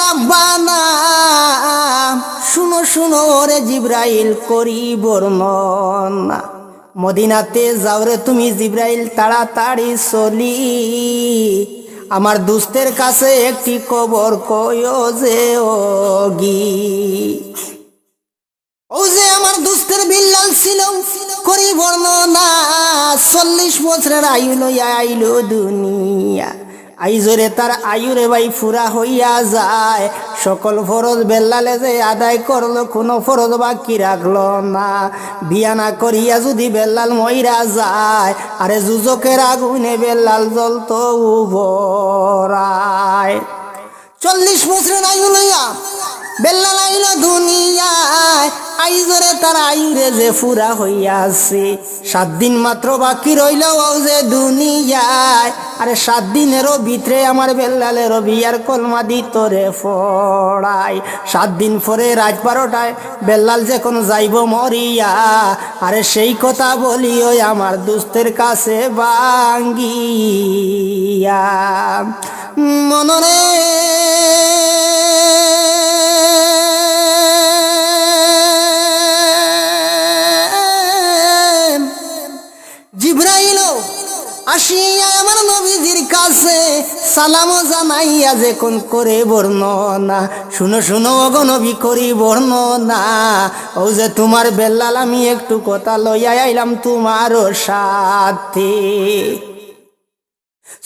রাব্বানা শুনো শুনো রে জিব্রাইল করি বর্ণনা মদিনাতে যাও রে তুমি জিব্রাইল তাড়াতাড়ি চলি আমার দুস্তের কাছে একটি কবর কয়ো যে ওগি ও যে আমার দুস্তের বিল্লাল ছিল করি বর্ণনা 40 বছরের আয়ু লইয়া আইলো দুনিয়া আইজরে তার আয়ুরে ভাই ফুরা হইয়া যায় সকল ফরজ বেল্লালে যে আদায় করলো কোনো ফরজ বাকি রাখলো না বিয়া না করিয়া যদি বেল্লাল মইরা যায় আরে যুজকের আগুনে বেল্লাল জ্বলতো উভরায় 40 বছরের আয়ু লইয়া বেল্লাল আইলো দুনিয়ায় আইজরে তার আয়ুরে যে ফুরা হইয়াছে 7 দিন মাত্র বাকি রইল ও যে দুনিয়ায় আরে 7 দিনেরও ভিতরে আমার বেল্লালের বিয়ার কলমা দিত রে ফড়াই 7 দিন পরে রাত 12টায় বেল্লাল যখন যাইব মরিয়া আরে সেই কথা বলিও আমার দুস্তের কাছে বাঙ্গিয়া মনরে জিব্রাইল আসিয়া আমার নবীজির কাছে সালাম জানাইয়া যে কোন করে বর্ণনা শুনো শুনো ওগো নবী করি বর্ণনা ও যে তোমার বেল্লাল আমি একটু কথা লইয়া আইলাম তোমারও সাথে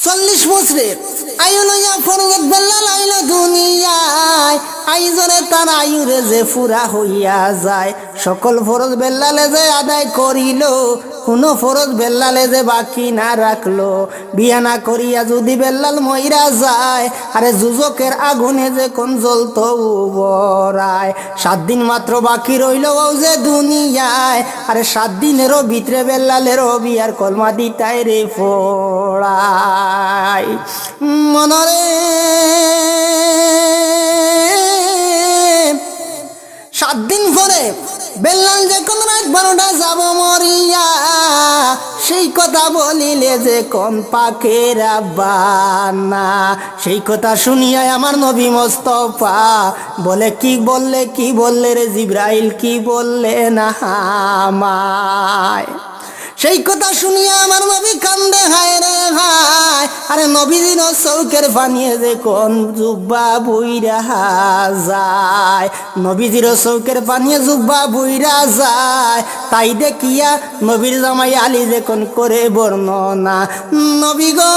40 বছরের আয়ু লইয়া ফরজত বেল্লাল আইলো দুনিয়ায় আইজরে তার আয়ুরে যে ফুরা হইয়া যায় সকল ফরজ বেল্লালে যে আদায় করিল কোনো ফরজ বেল্লালে যে বাকি না রাখলো বিয়া না করিয়া যদি বেল্লাল মইরা যায় আরে যুজকের আগুনে যে কোন জ্বলতো উবরায় 7 দিন মাত্র বাকি রইল ও যে দুনিয়ায় আরে 7 দিনেরও ভিতরে বেল্লালের বিয়ার কলমা দিতাই রে ফোড়াই মনরে 7 দিন পরে বেল্লাল যে কোন রাত 12টা যাব মরিয়া সেই কথা বলিলে যে কোন পাখের রাব্বানা সেই কথা শুনিয়া আমার নবী মোস্তফা বলে কি বললে রে জিব্রাইল কি বললে না আমায় সেই কথা শুনিয়া আমার নবী কান্দে হায় রে হায় আরে নবীজির চৌকের পানিয়ে যে কোন জুব্বা বুইরা যায় নবীজির চৌকের পানিয়ে জুব্বা বুইরা যায় তাই দেখিয়া নবীর জামাই আলী যে কোন করে বর্ণনা নবী গো